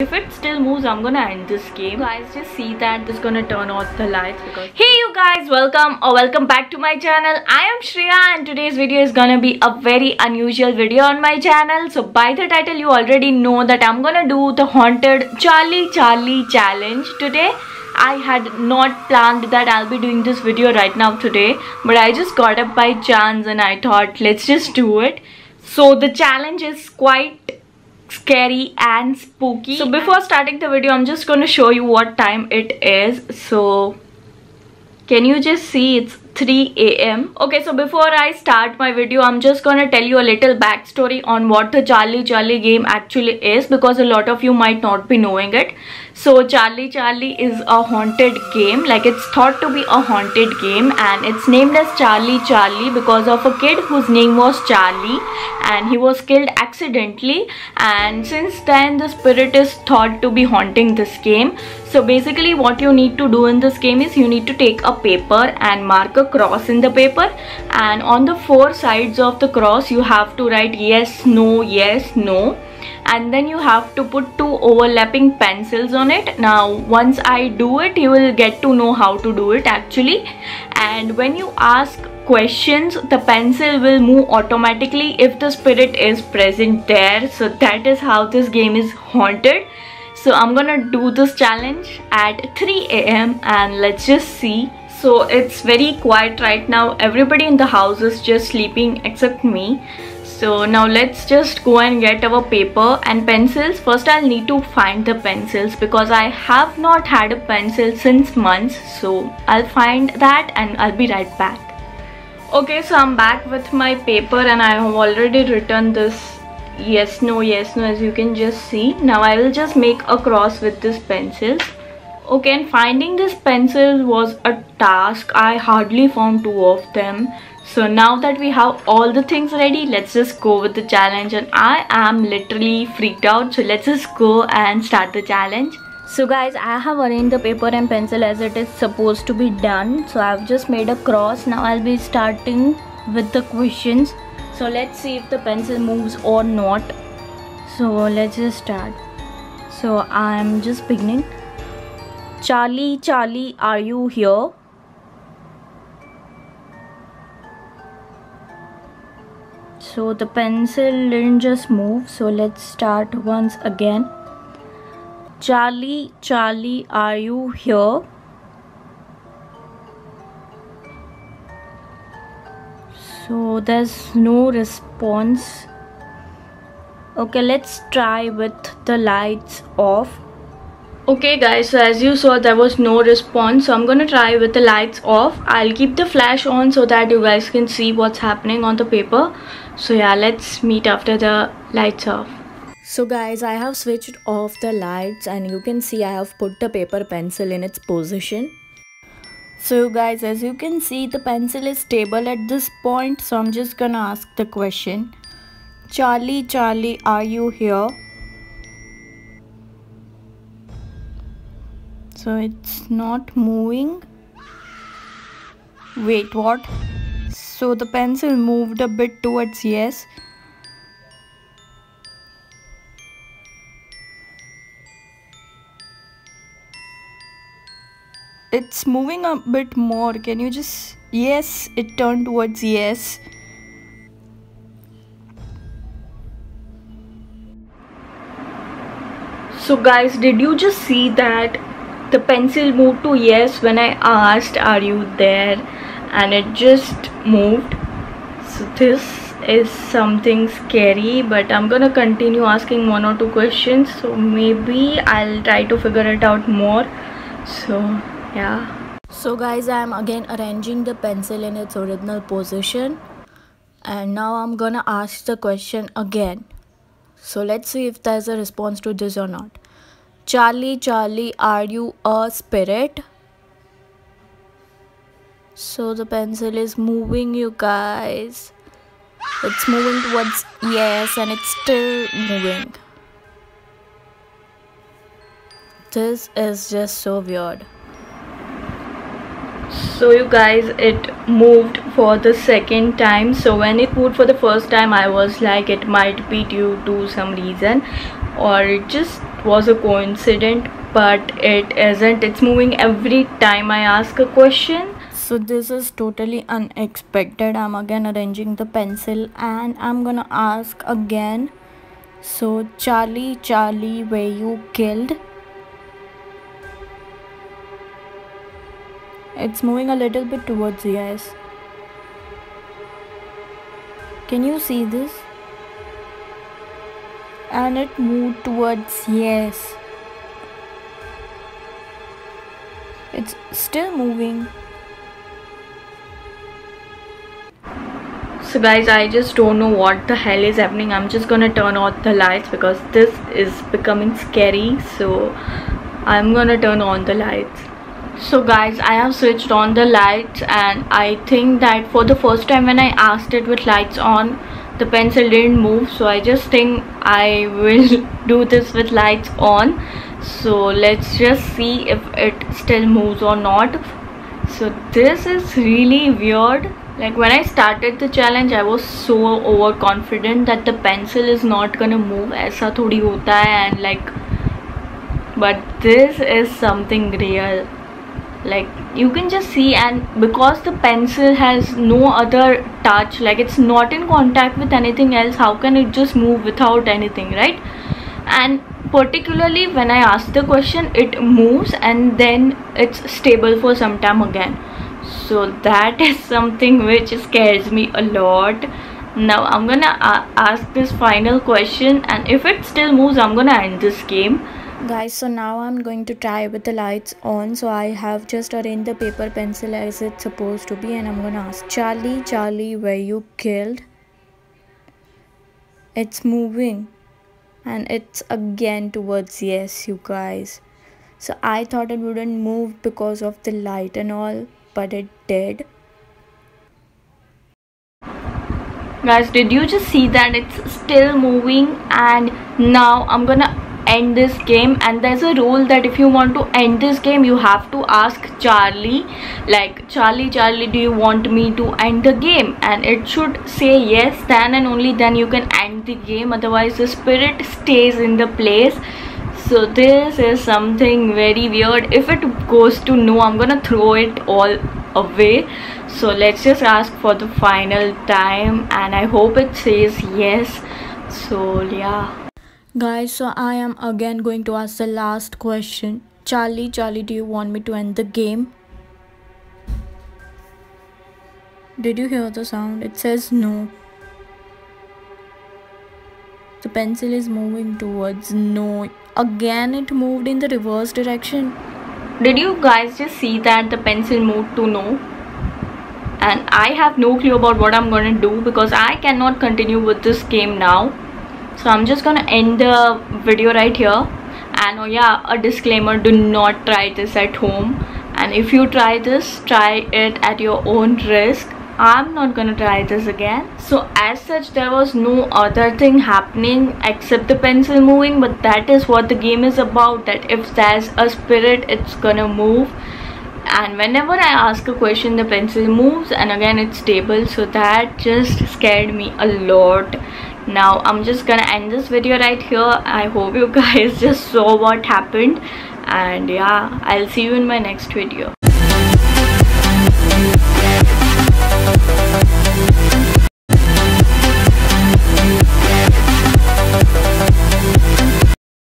If it still moves, I'm gonna end this game. Guys, just see that this is gonna turn off the lights because... Hey you guys, welcome back to my channel. I am Shreya and today's video is gonna be a very unusual video on my channel. So by the title you already know that I'm gonna do the haunted Charlie challenge today. I had not planned that I'll be doing this video right now today, but I just got up by chance and I thought let's just do it. So the challenge is quite scary and spooky. So before starting the video, I'm just going to show you what time it is. So can you just see it's 3 AM. Okay, so before I start my video, I'm just gonna tell you a little backstory on what the Charlie game actually is, because a lot of you might not be knowing it. So Charlie is a haunted game, like it's thought to be a haunted game, and it's named as Charlie because of a kid whose name was Charlie and he was killed accidentally, and since then the spirit is thought to be haunting this game. So basically what you need to do in this game is you need to take a paper and mark a cross in the paper, and on the 4 sides of the cross you have to write yes, no, and then you have to put 2 overlapping pencils on it. Now once I do it, you will get to know how to do it actually. And when you ask questions, the pencil will move automatically if the spirit is present there. So that is how this game is haunted. So I'm gonna do this challenge at 3 AM and let's just see. So it's very quiet right now. Everybody in the house is just sleeping except me. So now let's just go and get our paper and pencils. First I'll need to find the pencils because I have not had a pencil since months. So I'll find that and I'll be right back. Okay, so I'm back with my paper and I have already written this yes no as you can just see. Now I will just make a cross with this pencil. Okay, and finding this pencil was a task. I hardly found 2 of them. So now that we have all the things ready, let's just go with the challenge, and I am literally freaked out. So let's just go and start the challenge. So guys, I have arranged the paper and pencil as it is supposed to be done. So I've just made a cross. Now I'll be starting with the questions. So let's see if the pencil moves or not. So let's just start. So I'm just beginning. Charlie, are you here? So the pencil didn't just move. So let's start once again. Charlie, are you here? So there's no response. Okay, let's try with the lights off. Okay guys, so as you saw there was no response, so I'm gonna try with the lights off. I'll keep the flash on so that you guys can see what's happening on the paper. So yeah, let's meet after the lights off. So guys, I have switched off the lights and you can see I have put the paper pencil in its position. So guys, as you can see the pencil is stable at this point. So I'm just gonna ask the question. Charlie, are you here? So it's not moving. Wait, what? So the pencil moved a bit towards yes. It's moving a bit more. Can you just... Yes, it turned towards yes. So guys, did you just see that the pencil moved to yes when I asked are you there, and it just moved? So this is something scary, but I'm gonna continue asking 1 or 2 questions, so maybe I'll try to figure it out more. So yeah. So guys, I'm again arranging the pencil in its original position, and now I'm gonna ask the question again. So let's see if there's a response to this or not. Charlie, are you a spirit? So the pencil is moving, you guys. It's moving towards yes and it's still moving. This is just so weird. So you guys, it moved for the 2nd time. So when it moved for the 1st time, I was like it might be due to some reason, or it just was a coincidence, but it isn't. It's moving every time I ask a question. So this is totally unexpected. I'm again arranging the pencil and I'm gonna ask again. So Charlie, Charlie, were you killed? It's moving a little bit towards yes. Can you see this? And it moved towards yes. It's still moving. So guys, I just don't know what the hell is happening. I'm just gonna turn off the lights because this is becoming scary. So I'm gonna turn on the lights. So guys, I have switched on the lights, and I think that for the first time when I asked it with lights on, the pencil didn't move. So I just think I will do this with lights on. So let's just see if it still moves or not. So this is really weird. Like when I started the challenge, I was so overconfident that the pencil is not gonna move. ऐसा थोड़ी होता है, and like, but this is something real. Like you can just see, and because the pencil has no other touch, like it's not in contact with anything else, how can it just move without anything, right? And particularly when I ask the question, it moves and then it's stable for some time again. So that is something which scares me a lot. Now I'm gonna ask this final question, and if it still moves, I'm gonna end this game. Guys, so now I'm going to try with the lights on. So I have just arranged the paper pencil as it's supposed to be, and I'm gonna ask Charlie, Charlie, were you killed? It's moving and it's again towards yes, you guys. So I thought it wouldn't move because of the light and all, but it did. Guys, did you just see that it's still moving? And now I'm gonna end this game, and there's a rule that if you want to end this game, you have to ask Charlie, like, Charlie, Charlie, do you want me to end the game? And it should say yes, then and only then you can end the game, otherwise the spirit stays in the place. So this is something very weird. If it goes to no, I'm gonna throw it all away. So let's just ask for the final time, and I hope it says yes. So yeah guys, so I am again going to ask the last question. Charlie, Charlie, do you want me to end the game? Did you hear the sound? It says no. The pencil is moving towards no. Again it moved in the reverse direction. Did you guys just see that the pencil moved to no? And I have no clue about what I'm gonna do because I cannot continue with this game now. So I'm just gonna end the video right here. And oh yeah, a disclaimer, do not try this at home, and if you try this, try it at your own risk. I'm not gonna try this again. So as such, there was no other thing happening except the pencil moving, but that is what the game is about, that if there's a spirit, it's gonna move. And whenever I ask a question, the pencil moves and again it's stable. So that just scared me a lot. Now I'm just gonna end this video right here. I hope you guys just saw what happened, and yeah, I'll see you in my next video.